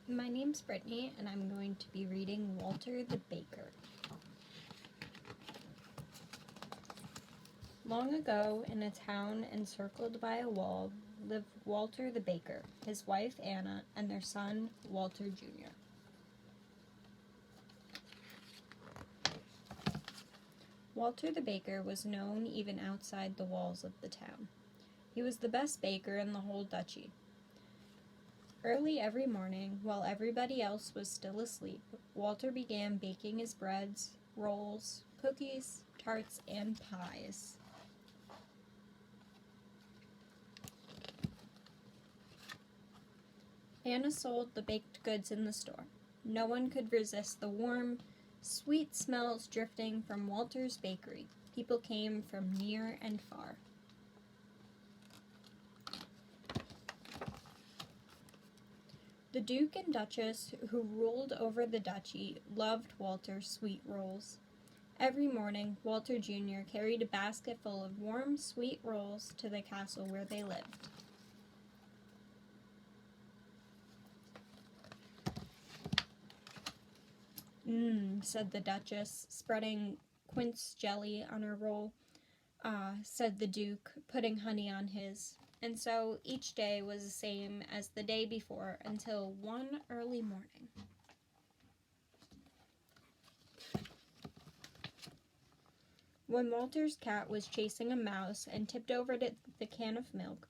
My name's Brittany, and I'm going to be reading Walter the Baker. Long ago, in a town encircled by a wall, lived Walter the Baker, his wife Anna, and their son, Walter Jr. Walter the Baker was known even outside the walls of the town. He was the best baker in the whole duchy. Early every morning, while everybody else was still asleep, Walter began baking his breads, rolls, cookies, tarts, and pies. Anna sold the baked goods in the store. No one could resist the warm, sweet smells drifting from Walter's bakery. People came from near and far. The Duke and Duchess, who ruled over the duchy, loved Walter's sweet rolls. Every morning, Walter Jr. carried a basket full of warm, sweet rolls to the castle where they lived. Said the Duchess, spreading quince jelly on her roll. Said the Duke, putting honey on his. And so each day was the same as the day before until one early morning. When Walter's cat was chasing a mouse and tipped over the can of milk,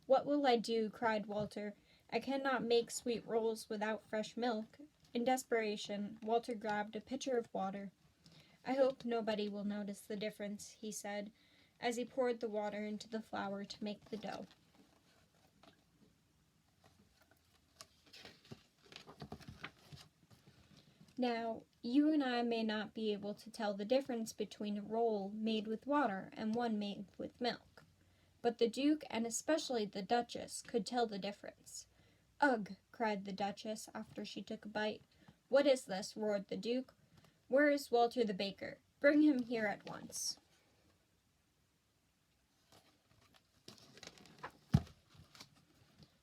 "What will I do?" cried Walter. "I cannot make sweet rolls without fresh milk." In desperation, Walter grabbed a pitcher of water. "I hope nobody will notice the difference," he said, as he poured the water into the flour to make the dough. Now, you and I may not be able to tell the difference between a roll made with water and one made with milk, but the Duke and especially the Duchess could tell the difference. "Ugh!" cried the Duchess after she took a bite. "What is this?" roared the Duke. "Where is Walter the Baker? Bring him here at once."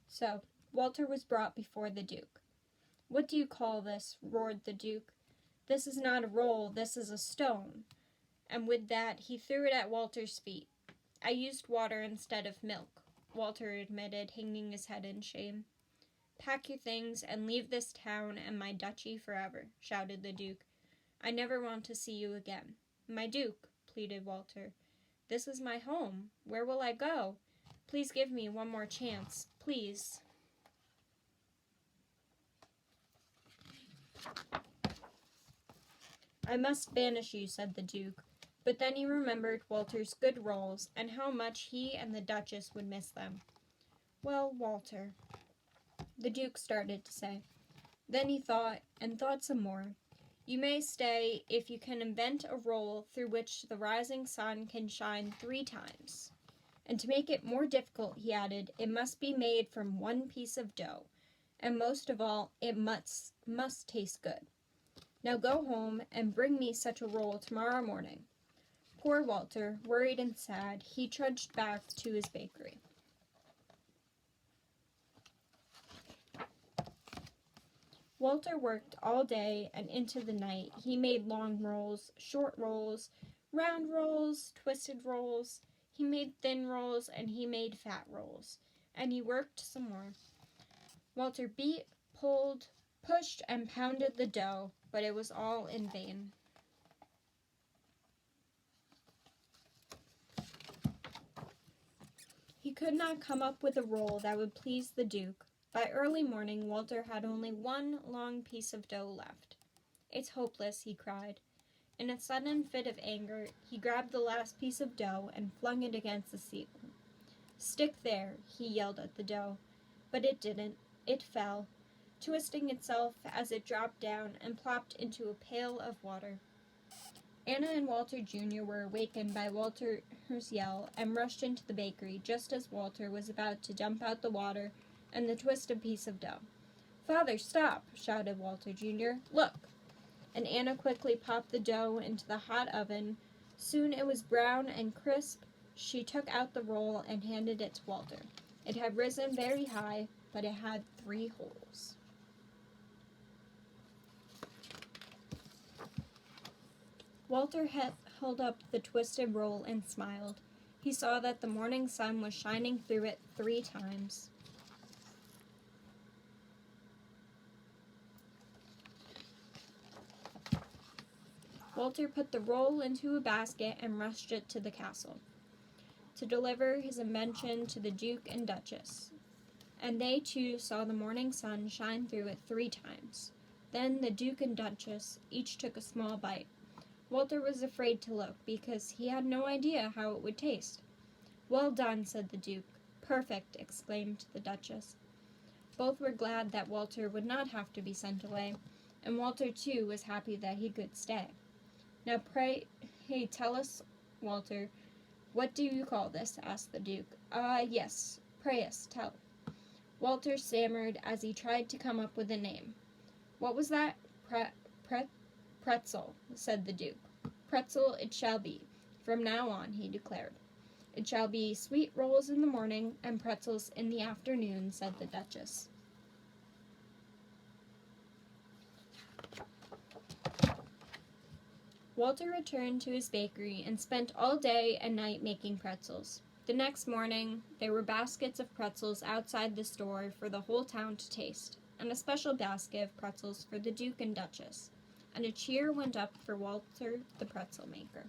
So, Walter was brought before the Duke. "What do you call this?" roared the Duke. "This is not a roll, this is a stone." And with that, he threw it at Walter's feet. "I used water instead of milk," Walter admitted, hanging his head in shame. "Pack your things and leave this town and my duchy forever," shouted the Duke. "I never want to see you again." "My Duke," pleaded Walter, "this is my home. Where will I go? Please give me one more chance, please." "I must banish you," said the Duke, but then he remembered Walter's good rolls and how much he and the Duchess would miss them. "Well, Walter," the Duke started to say. Then he thought, and thought some more. "You may stay if you can invent a roll through which the rising sun can shine 3 times. And to make it more difficult," he added, "it must be made from one piece of dough, and most of all, it must taste good. Now go home and bring me such a roll tomorrow morning." Poor Walter, worried and sad, he trudged back to his bakery. Walter worked all day and into the night. He made long rolls, short rolls, round rolls, twisted rolls. He made thin rolls and he made fat rolls. And he worked some more. Walter beat, pulled, pushed, and pounded the dough, but it was all in vain. He could not come up with a roll that would please the Duke. By early morning, Walter had only one long piece of dough left. "It's hopeless," he cried. In a sudden fit of anger, he grabbed the last piece of dough and flung it against the ceiling. "Stick there," he yelled at the dough. But it didn't. It fell, twisting itself as it dropped down and plopped into a pail of water. Anna and Walter Jr. were awakened by Walter's yell and rushed into the bakery just as Walter was about to dump out the water and the twisted piece of dough. "Father, stop!" shouted Walter Jr. "Look!" And Anna quickly popped the dough into the hot oven. Soon it was brown and crisp. She took out the roll and handed it to Walter. It had risen very high, but it had 3 holes. Walter held up the twisted roll and smiled. He saw that the morning sun was shining through it 3 times. Walter put the roll into a basket and rushed it to the castle to deliver his invention to the Duke and Duchess. And they too saw the morning sun shine through it 3 times. Then the Duke and Duchess each took a small bite. Walter was afraid to look because he had no idea how it would taste. "Well done," said the Duke. "Perfect," exclaimed the Duchess. Both were glad that Walter would not have to be sent away, and Walter too was happy that he could stay. "Now pray, tell us, Walter, what do you call this?" asked the Duke. Yes, pray us, tell." Walter stammered as he tried to come up with a name. "What was that? Pretzel," said the Duke. "Pretzel it shall be, from now on," he declared. "It shall be sweet rolls in the morning and pretzels in the afternoon," said the Duchess. Walter returned to his bakery and spent all day and night making pretzels. The next morning, there were baskets of pretzels outside the store for the whole town to taste, and a special basket of pretzels for the Duke and Duchess. And a cheer went up for Walter the pretzel maker.